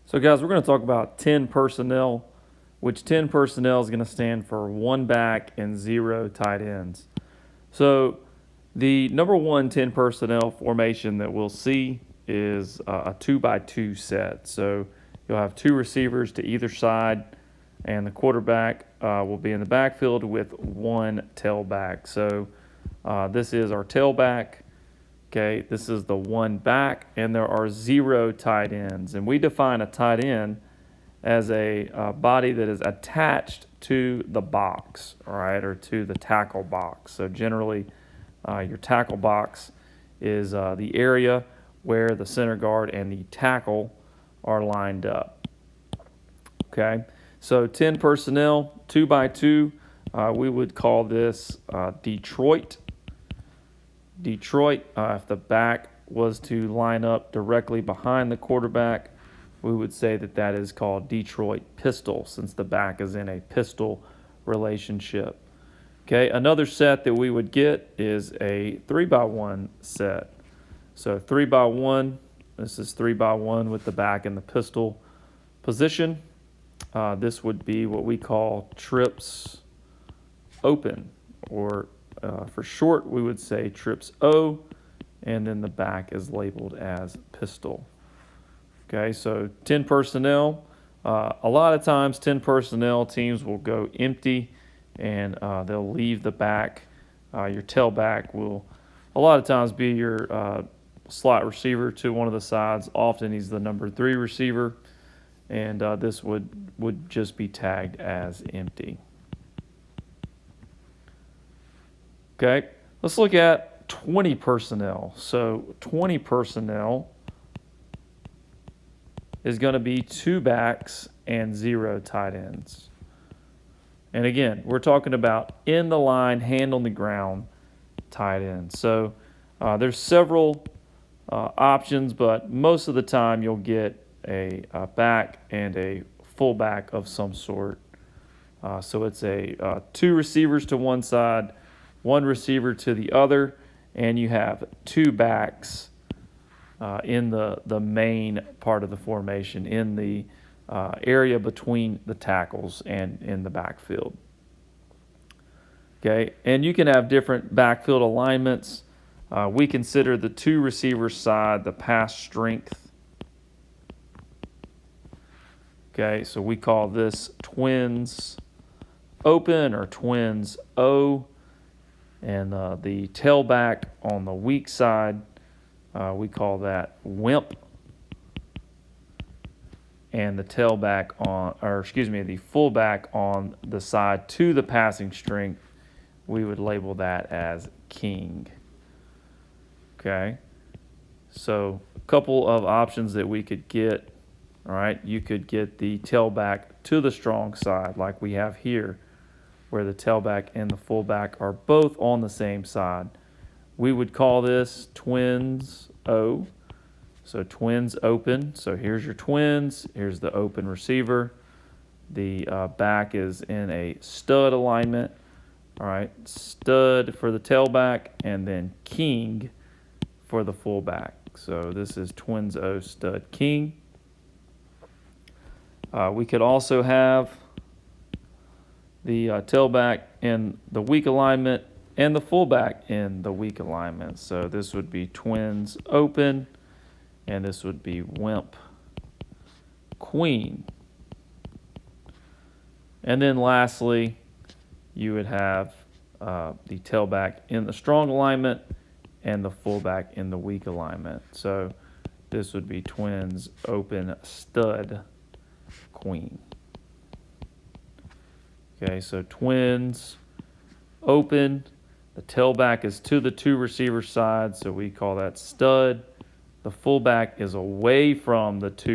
So guys, we're going to talk about 10 personnel, which 10 personnel is going to stand for one back and 0 tight ends. So the number one 10 personnel formation that we'll see is a 2-by-2 set. So you'll have two receivers to either side, and the quarterback will be in the backfield with one tailback. So this is our tailback. Okay, this is the one back, and there are 0 tight ends. And we define a tight end as a body that is attached to the box, all right, or to the tackle box. So generally, your tackle box is the area where the center guard and the tackle are lined up. Okay, so 10 personnel, 2-by-2. We would call this Detroit. If the back was to line up directly behind the quarterback, we would say that that is called Detroit pistol, since the back is in a pistol relationship. Okay, another set that we would get is a 3-by-1 set. So 3-by-1, this is 3-by-1 with the back in the pistol position. This would be what we call trips open, or for short, we would say trips O, and then the back is labeled as pistol. Okay, so 10 personnel. A lot of times, 10 personnel teams will go empty, and they'll leave the back. Your tailback will, a lot of times, be your slot receiver to one of the sides. Often he's the number 3 receiver, and this would just be tagged as empty. Okay, let's look at 20 personnel. So 20 personnel is going to be 2 backs and 0 tight ends. And again, we're talking about in the line, hand on the ground tight ends. So there's several options, but most of the time you'll get a back and a fullback of some sort. So it's a 2 receivers to one side, 1 receiver to the other, and you have 2 backs in the main part of the formation, in the area between the tackles and in the backfield. Okay, and you can have different backfield alignments. We consider the 2 receiver side the pass strength. Okay, so we call this twins open or twins O. And the tailback on the weak side, we call that wimp. And the tailback the fullback on the side to the passing strength, we would label that as king. Okay, so a couple of options that we could get. All right, you could get the tailback to the strong side, like we have here, where the tailback and the fullback are both on the same side. We would call this twins O. So twins open. So here's your twins. Here's the open receiver. The back is in a stud alignment. All right, stud for the tailback, and then king for the fullback. So this is twins O, stud, king. We could also have the tailback in the weak alignment and the fullback in the weak alignment. So this would be twins open, and this would be wimp queen. And then lastly, you would have the tailback in the strong alignment and the fullback in the weak alignment. So this would be twins open stud queen. Okay, so twins open. The tailback is to the 2 receiver side, so we call that stud. The fullback is away from the 2